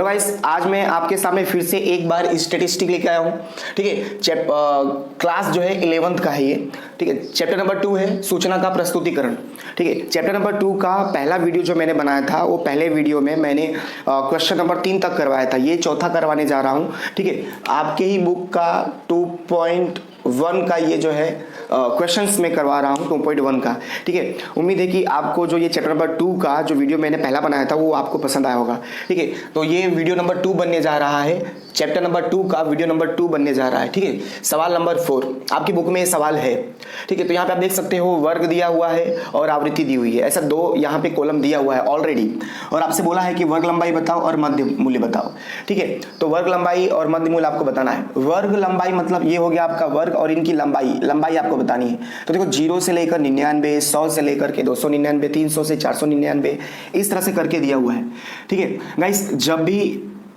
Guys, आज मैं आपके सामने फिर से एक बार स्टैटिस्टिक लेके आया हूँ। ठीक है, क्लास जो है 11th का है ये। ठीक है, चैप्टर नंबर 2 है सूचना का प्रस्तुतिकरण। ठीक है, चैप्टर नंबर 2 का पहला वीडियो जो मैंने बनाया था वो पहले वीडियो में मैंने क्वेश्चन नंबर 3 तक करवाया था। ये चौथा करवाने जा रहा हूँ। ठीक है, आपके ही बुक का 2.1 का ये जो है क्वेश्चंस में करवा रहा हूँ 2.1 का। ठीक है, उम्मीद है कि आपको जो ये चैप्टर नंबर 2 का जो वीडियो मैंने पहला बनाया था वो आपको पसंद आया होगा। ठीक है, तो ये वीडियो नंबर 2 बनने जा रहा है, चैप्टर नंबर 2 का वीडियो नंबर 2 बनने जा रहा है। ठीक है, सवाल नंबर 4 आपकी बुक में ये सवाल है। ठीक है, तो यहाँ पे आप देख सकते हो वर्ग दिया हुआ है और आवृत्ति दी हुई है, ऐसा दो यहाँ पे कॉलम दिया हुआ है ऑलरेडी। और आपसे बोला है कि वर्ग लंबाई बताओ और मध्य मूल्य बताओ। ठीक है, तो वर्ग लंबाई और मध्य मूल्य आपको बताना है। वर्ग लंबाई मतलब ये हो गया आपका वर्ग और इनकी लंबाई आपको बतानी है। तो देखो 0 से लेकर 99, 100 से लेकर के 299, 300 से 499, इस तरह से करके दिया हुआ है। ठीक है गाइस, जब भी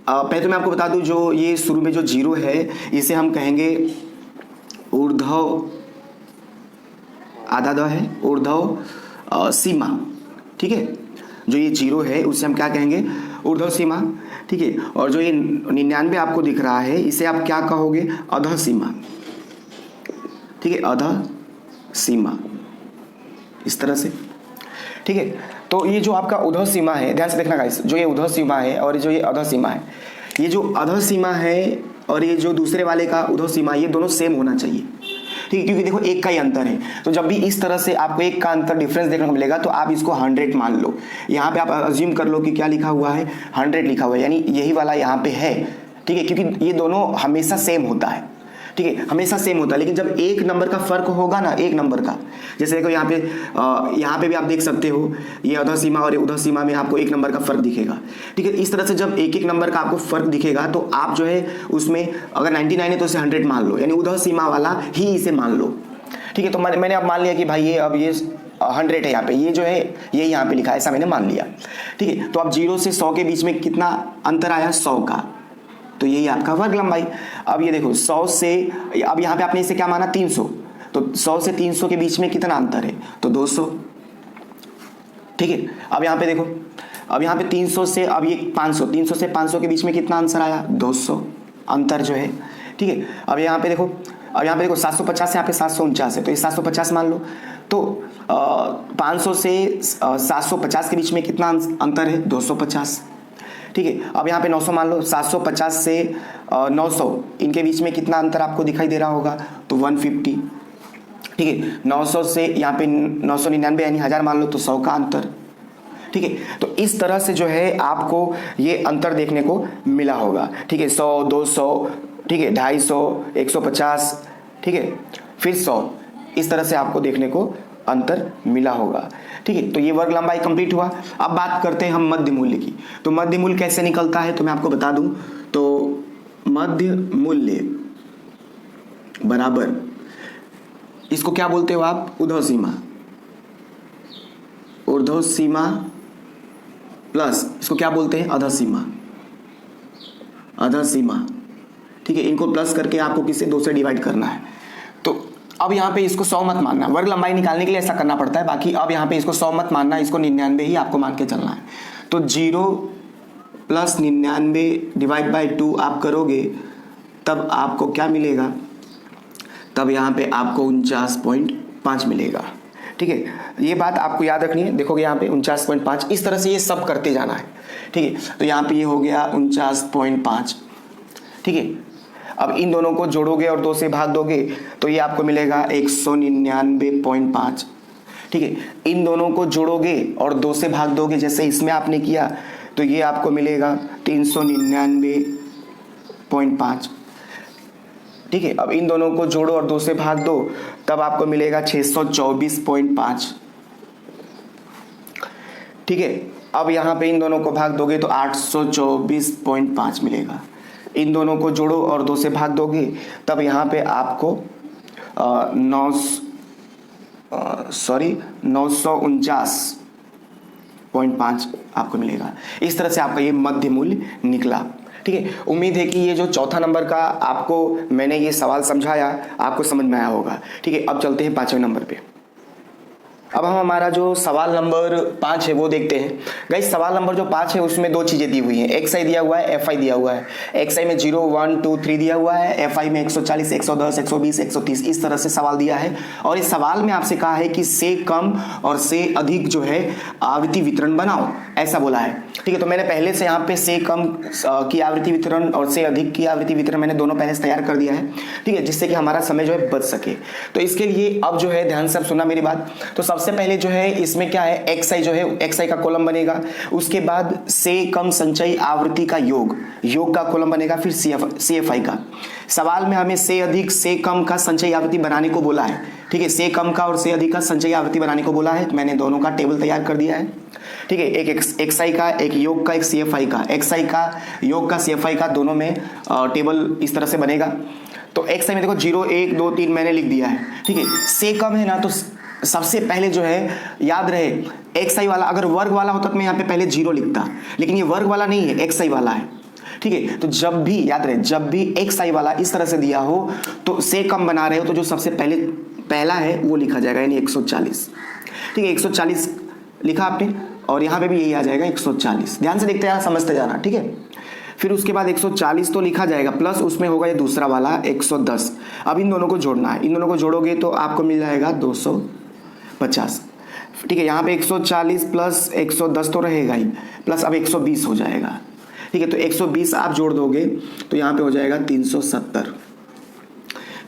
पहले तो मैं आपको बता दूं, जो ये शुरू में जो 0 है इसे हम कहेंगे ऊर्ध्व आधा द है, ऊर्ध्व सीमा। ठीक है, जो ये 0 है उसे हम क्या कहेंगे, ऊर्ध्व सीमा। ठीक है, और जो ये 99 आपको दिख रहा है इसे आप क्या कहोगे, अधः सीमा। ठीक है, अधः सीमा, इस तरह से। ठीक है, तो ये जो आपका उधः सीमा है, ध्यान से देखना गाइस, जो ये उधः सीमा है और जो ये अधः सीमा है, ये जो अधः सीमा है और ये जो दूसरे वाले का उधः सीमा, ये दोनों सेम होना चाहिए। ठीक है, क्योंकि देखो एक का ही अंतर है। तो जब भी इस तरह से आपको एक का अंतर डिफरेंस देखने को मिलेगा तो आप इसको 100 मान लो। यहाँ पे आप अज्यूम कर लो कि क्या लिखा हुआ है, 100 लिखा हुआ है, यानी यही वाला यहाँ पे है। ठीक है, क्योंकि ये दोनों हमेशा सेम होता है। ठीक है, हमेशा सेम होता है, लेकिन जब एक नंबर का फर्क होगा ना, एक नंबर का, जैसे देखो यहाँ पे भी आप देख सकते हो, ये अधः सीमा और उधः सीमा में आपको एक नंबर का फर्क दिखेगा। ठीक है, इस तरह से जब एक एक नंबर का आपको फर्क दिखेगा तो आप जो है उसमें अगर 99 है तो इसे 100 मान लो, यानी उधः सीमा वाला ही इसे मान लो। ठीक है, तो मैंने अब मान लिया कि भाई ये अब ये 100 है, यहाँ पे ये जो है ये यहाँ पे लिखा है, ऐसा मैंने मान लिया। ठीक है, तो अब 0 से 100 के बीच में कितना अंतर आया, 100 का, तो यही आपका वर्ग लंबाई। अब ये देखो 100 से, अब यहाँ पे आपने इसे क्या माना, 300, तो 100 से 300 के बीच में कितना अंतर है, तो 200। ठीक है, अब यहाँ पे देखो, अब यहाँ पे 300 से अब ये 500, 300 से 500 के बीच में कितना आंसर आया, 200 अंतर जो है। ठीक है, अब यहाँ पे देखो, 750 से यहाँ पे 749 है, तो ये 750 मान लो। तो 500 से 750 के बीच में कितना अंतर है, 250। ठीक है, अब यहाँ पे 900 मान लो, 750 से 900 इनके बीच में कितना अंतर आपको दिखाई दे रहा होगा, तो 150। ठीक है, 900 से यहाँ पे 999 यानी 1000 मान लो, तो 100 का अंतर। ठीक है, तो इस तरह से जो है आपको ये अंतर देखने को मिला होगा। ठीक है, 100, 200, ठीक है, 250, 150, ठीक है, फिर 100, इस तरह से आपको देखने को अंतर मिला होगा। ठीक है, तो ये वर्ग लंबाई कंप्लीट हुआ। अब बात करते हैं हम मध्य मूल्य की। तो मध्य मूल्य कैसे निकलता है तो मैं आपको बता दूं, तो मध्य मूल्य बराबर, इसको क्या बोलते हो आप, ऊर्ध्व सीमा, ऊर्ध्व सीमा प्लस इसको क्या बोलते हैं, अधः सीमा, अधः सीमा। ठीक है, इनको प्लस करके आपको किससे, 2 से डिवाइड करना है। तो अब यहाँ पे इसको 100 मत मानना, वर्ग लंबाई निकालने के लिए ऐसा करना पड़ता है, बाकी अब यहाँ पे इसको 100 मत मानना, इसको 99 ही आपको मान के चलना है। तो 0 + 99 / 2 आप करोगे तब आपको क्या मिलेगा, तब यहाँ पे आपको 49.5 मिलेगा। ठीक है, ये बात आपको याद रखनी है। देखोगे यहाँ पे 49.5, इस तरह से ये सब करते जाना है। ठीक है, तो यहाँ पे ये हो गया 49.5। ठीक है, अब इन दोनों को जोड़ोगे और 2 से भाग दोगे तो ये आपको मिलेगा 199.5। ठीक है, इन दोनों को जोड़ोगे और 2 से भाग दोगे जैसे इसमें आपने किया, तो ये आपको मिलेगा 399.5। ठीक है, अब इन दोनों को जोड़ो और 2 से भाग दो, तब आपको मिलेगा 624.5। ठीक है, अब यहाँ पे इन दोनों को भाग दोगे तो 824.5 मिलेगा। इन दोनों को जोड़ो और 2 से भाग दोगे तब यहाँ पे आपको 949.5 आपको मिलेगा। इस तरह से आपका ये मध्य मूल्य निकला। ठीक है, उम्मीद है कि ये जो चौथा नंबर का आपको मैंने ये सवाल समझाया आपको समझ में आया होगा। ठीक है, अब चलते हैं 5वें नंबर पे। अब हम हमारा जो सवाल नंबर 5 है वो देखते हैं। गाइस सवाल नंबर जो 5 है उसमें दो चीज़ें दी हुई हैं, एक्स आई दिया हुआ है, एफ आई दिया हुआ है। एक्स आई में 0, 1, 2, 3 दिया हुआ है, एफ आई में 140, 110, 120, 130 इस तरह से सवाल दिया है। और इस सवाल में आपसे कहा है कि से कम और से अधिक जो है आवृत्ति वितरण बनाओ, ऐसा बोला है। ठीक है, तो मैंने पहले से यहाँ पे से कम की आवृत्ति वितरण और से अधिक की आवृत्ति वितरण मैंने दोनों पहले से तैयार कर दिया है। ठीक है, जिससे कि हमारा समय जो है बच सके। तो इसके लिए अब जो है ध्यान से अब सुनना मेरी बात। तो सबसे पहले जो है इसमें क्या है, एक्स आई जो है एक्स आई का कॉलम बनेगा, उसके बाद से कम संचयी आवृत्ति का योग का कॉलम बनेगा, फिर सी एफ आई का। सवाल में हमें से अधिक से कम का संचयी आवृत्ति बनाने को बोला है। ठीक है, से कम का और से अधिक का संचयी आवृत्ति बनाने को बोला है। मैंने दोनों का टेबल तैयार कर दिया है। ठीक है, एक एक्स आई का, एक योग का, एक सी एफ आई का। एक्स आई का, योग का, सी एफ आई का दोनों में टेबल इस तरह से बनेगा। तो एक्स आई में देखो 0, 1, 2, 3 मैंने लिख दिया है। ठीक है, से कम है ना, तो सबसे पहले जो है याद रहे एक्स आई वाला, अगर वर्ग वाला होता तो मैं यहाँ पे पहले 0 लिखता, लेकिन ये वर्ग वाला नहीं है, एक्स आई वाला है। ठीक है, तो जब भी याद रहे, जब भी एक्स आई वाला इस तरह से दिया हो तो से कम बना रहे हो तो जो सबसे पहला है वो लिखा जाएगा, यानी 140। ठीक है, 140 लिखा आपने, और यहाँ पे भी यही आ जाएगा 140। ध्यान से देखते जाना, समझते जाना। ठीक है, फिर उसके बाद 140 तो लिखा जाएगा, प्लस उसमें होगा ये दूसरा वाला 110। अब इन दोनों को जोड़ना है, इन दोनों को जोड़ोगे तो आपको मिल जाएगा 250। ठीक है, यहाँ पे 140 प्लस 110 तो रहेगा ही, प्लस अब 120 हो जाएगा। ठीक है, तो 120 आप जोड़ दोगे तो यहाँ पे हो जाएगा 370।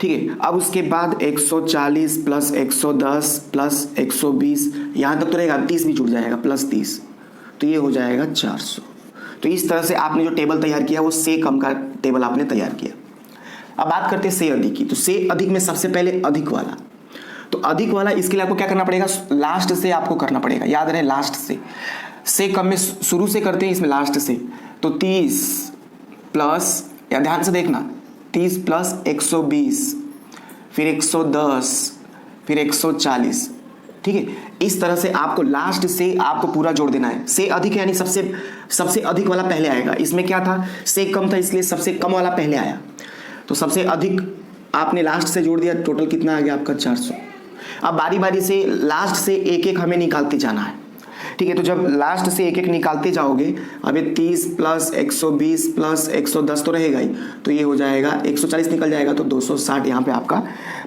ठीक है, अब उसके बाद 140 प्लस 110 प्लस 120 यहाँ तक तो रहेगा, 30 भी जुड़ जाएगा, प्लस 30, तो ये हो जाएगा 400। तो इस तरह से आपने जो टेबल तैयार किया वो से कम का टेबल आपने तैयार किया। अब बात करते हैं से अधिक की। तो से अधिक में सबसे पहले अधिक वाला, तो अधिक वाला इसके लिए आपको क्या करना पड़ेगा, लास्ट से आपको करना पड़ेगा। याद रहे लास्ट से कम में शुरू से करते हैं, इसमें लास्ट से। तो 30 प्लस, या ध्यान से देखना, 30 प्लस 120, फिर 110, फिर 140। ठीक है, इस तरह से आपको लास्ट से आपको पूरा जोड़ देना है। से अधिक यानी सबसे अधिक वाला पहले आएगा। इसमें क्या था, से कम था, इसलिए सबसे कम वाला पहले आया, तो सबसे अधिक आपने लास्ट से जोड़ दिया। टोटल कितना आ गया आपका, 400। अब बारी बारी से लास्ट से एक एक हमें निकालते जाना है। ठीक है, तो जब लास्ट से एक एक निकालते जाओगे, अब ये 30 प्लस 120 प्लस 110 तो रहेगा ही, तो ये हो जाएगा 140 निकल जाएगा, तो 260 यहाँ पे आपका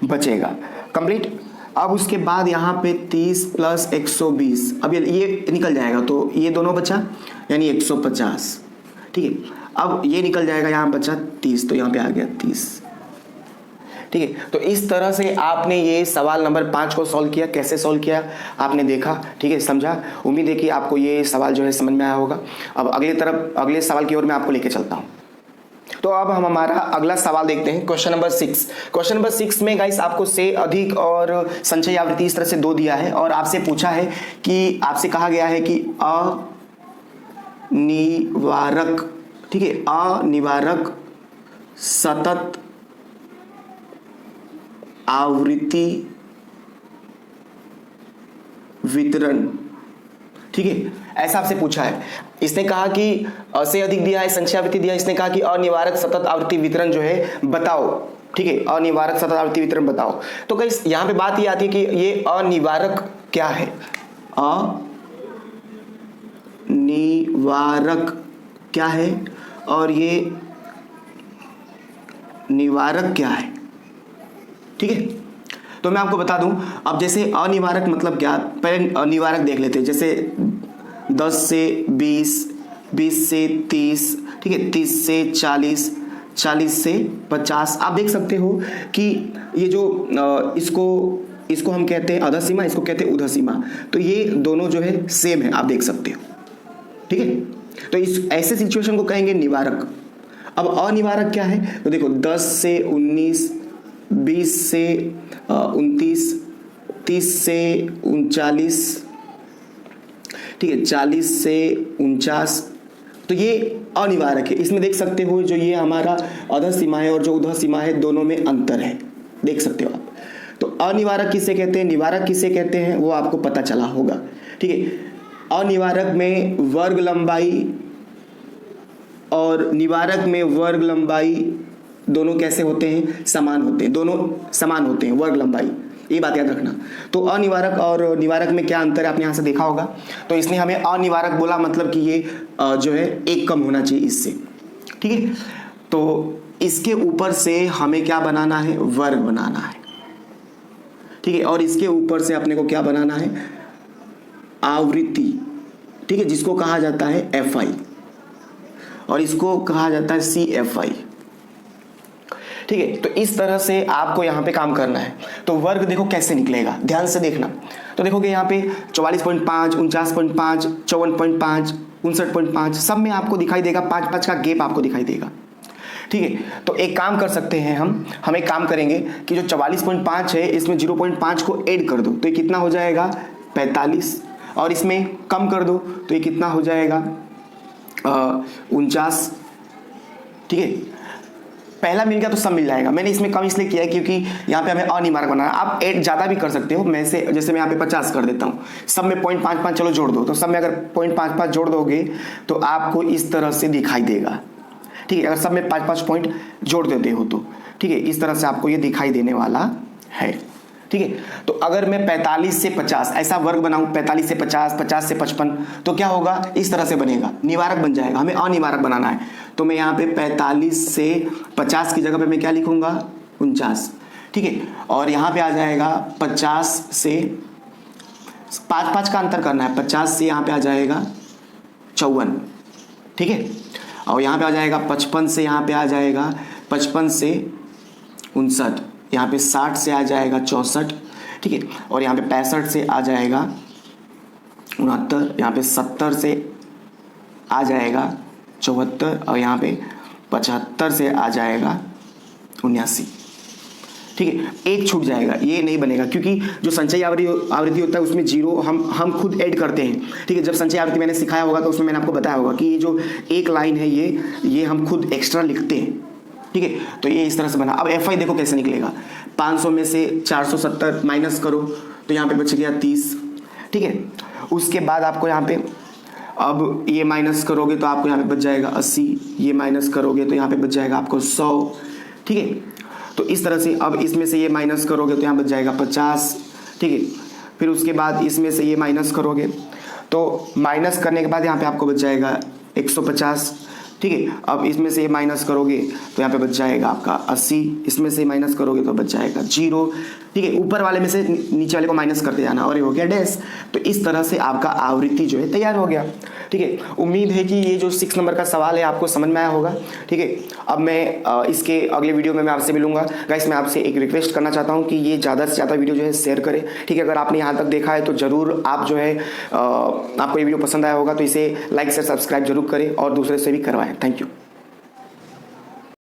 बचेगा। कंप्लीट। अब उसके बाद यहाँ पे 30 प्लस 120, अब ये निकल जाएगा, तो ये दोनों बचा, यानी 150। ठीक है, अब ये निकल जाएगा, यहाँ बचा 30, तो यहाँ पे आ गया 30। ठीक है, तो इस तरह से आपने ये सवाल नंबर 5 को सॉल्व किया। कैसे सॉल्व किया आपने देखा, ठीक है, समझा। उम्मीद है कि आपको ये सवाल जो है समझ में आया होगा। अब अगले सवाल की ओर मैं आपको लेके चलता हूँ। तो अब हम हमारा अगला सवाल देखते हैं, क्वेश्चन नंबर 6। क्वेश्चन नंबर 6 में गाइस आपको से अधिक और संचयी आवृत्ति इस तरह से दो दिया है, और आपसे पूछा है कि, आपसे कहा गया है कि अनिवारक, ठीक है, अनिवारक सतत आवृत्ति वितरण। ठीक है, ऐसा आपसे पूछा है। इसने कहा कि से अधिक दिया है, संचयी आवृत्ति दिया है, इसने कहा कि अनिवारक सतत आवृत्ति वितरण जो है बताओ। ठीक है, अनिवारक सतत आवृत्ति वितरण बताओ। तो गाइस यहाँ पे बात ये आती है कि ये अनिवारक क्या है, अनिवारक क्या है और ये निवारक क्या है। ठीक है, तो मैं आपको बता दूं। अब जैसे अनिवारक मतलब क्या, पहले निवारक देख लेते हैं। जैसे 10 से 20, 20 से 30, ठीक है, 30 से 40, 40 से 50। आप देख सकते हो कि ये जो इसको हम कहते हैं अधः सीमा, इसको कहते हैं उधः सीमा। तो ये दोनों जो है सेम है, आप देख सकते हो। ठीक है, तो इस ऐसे सिचुएशन को कहेंगे निवारक। अब अनिवारक क्या है, तो देखो 10 से 19, 20 से 29, 30 से 39, ठीक है, 40 से 49, तो ये अनिवारक है। इसमें देख सकते हो जो ये हमारा अधः सीमा है और जो उधः सीमा है, दोनों में अंतर है, देख सकते हो आप। तो अनिवारक किसे कहते हैं, निवारक किसे कहते हैं, वो आपको पता चला होगा। ठीक है, अनिवारक में वर्ग लंबाई और निवारक में वर्ग लंबाई दोनों कैसे होते हैं, समान होते हैं, दोनों समान होते हैं वर्ग लंबाई। ये बात याद रखना। तो अनिवारक और निवारक में क्या अंतर है आपने यहाँ से देखा होगा। तो इसने हमें अनिवारक बोला, मतलब कि ये जो है एक कम होना चाहिए इससे, ठीक है। तो इसके ऊपर से हमें क्या बनाना है, वर्ग बनाना है, ठीक है। और इसके ऊपर से अपने को क्या बनाना है, आवृत्ति, ठीक है, जिसको कहा जाता है FI और इसको कहा जाता है CFI, ठीक है। तो इस तरह से आपको यहाँ पे काम करना है। तो वर्ग देखो कैसे निकलेगा, ध्यान से देखना। तो देखोगे यहाँ पे 44.5, 49.5, 54.5, 59.5 सब में आपको दिखाई देगा, 5-5 का गैप आपको दिखाई देगा, ठीक है। तो एक काम कर सकते हैं हम एक काम करेंगे कि जो 44.5 है इसमें 0.5 को ऐड कर दो, तो ये कितना हो जाएगा 45, और इसमें कम कर दो तो ये कितना हो जाएगा 49, ठीक है। पहला मिल गया तो सब मिल जाएगा। मैंने इसमें कम इसलिए किया है क्योंकि यहाँ पे हमें अनिवार्य बनाना है। आप ऐड ज़्यादा भी कर सकते हो, मैं से जैसे मैं यहाँ पे 50 कर देता हूँ, सब में 0.55 चलो जोड़ दो, तो सब में अगर 0.55 जोड़ दोगे तो आपको इस तरह से दिखाई देगा, ठीक है। अगर सब में 5-5 पॉइंट जोड़ देते हो तो, ठीक है, इस तरह से आपको ये दिखाई देने वाला है, ठीक है। तो अगर मैं 45 से 50 ऐसा वर्ग बनाऊं, 45 से 50, 50 से 55, तो क्या होगा, इस तरह से बनेगा, निवारक बन जाएगा। हमें अनिवारक बनाना है, तो मैं यहाँ पे 45 से 50 की जगह पे मैं क्या लिखूंगा 49, ठीक है। और यहाँ पे आ जाएगा 50 से 5-5 का अंतर करना है, 50 से यहाँ पे आ जाएगा 54, ठीक है। और यहाँ पे आ जाएगा 55 से यहाँ पे आ जाएगा 55 से 59, यहाँ पे 60 से आ जाएगा 64, ठीक है। और यहाँ पे 65 से आ जाएगा 69, यहाँ पे 70 से आ जाएगा 74, और यहाँ पे 75 से आ जाएगा 79, ठीक है। एक छूट जाएगा, ये नहीं बनेगा क्योंकि जो संचयी आवृत्ति होता है उसमें जीरो हम खुद ऐड करते हैं, ठीक है। जब संचयी आवृत्ति मैंने सिखाया होगा तो उसमें मैंने आपको बताया होगा कि ये जो एक लाइन है ये हम खुद एक्स्ट्रा लिखते हैं, ठीक है। तो ये इस तरह से बना। अब FI देखो कैसे निकलेगा, 500 में से 470 माइनस करो तो यहाँ पे बच गया 30, ठीक है। उसके बाद आपको यहाँ पे अब ये माइनस करोगे तो आपको यहाँ पे बच जाएगा 80, ये माइनस करोगे तो यहाँ पे बच जाएगा आपको 100, ठीक है। तो इस तरह से अब इसमें से ये माइनस करोगे तो यहाँ बच जाएगा 50, ठीक है। फिर उसके बाद इसमें से ये माइनस करोगे तो माइनस करने के बाद यहाँ पे आपको बच जाएगा 150, ठीक है। अब इसमें से ये माइनस करोगे तो यहाँ पे बच जाएगा आपका 80, इसमें से माइनस करोगे तो बच जाएगा 0, ठीक है। ऊपर वाले में से नीचे वाले को माइनस करते जाना और ये हो गया डैश। तो इस तरह से आपका आवृत्ति जो है तैयार हो गया, ठीक है। उम्मीद है कि ये जो 6 नंबर का सवाल है आपको समझ में आया होगा, ठीक है। अब मैं इसके अगले वीडियो में मैं आपसे मिलूंगा। गाइस मैं आपसे एक रिक्वेस्ट करना चाहता हूँ कि ये ज़्यादा से ज़्यादा वीडियो जो है शेयर करें, ठीक है। अगर आपने यहाँ तक देखा है तो ज़रूर आप जो है आपको ये वीडियो पसंद आया होगा तो इसे लाइक शेयर सब्सक्राइब जरूर करें और दूसरे से भी करवाएं। Thank you.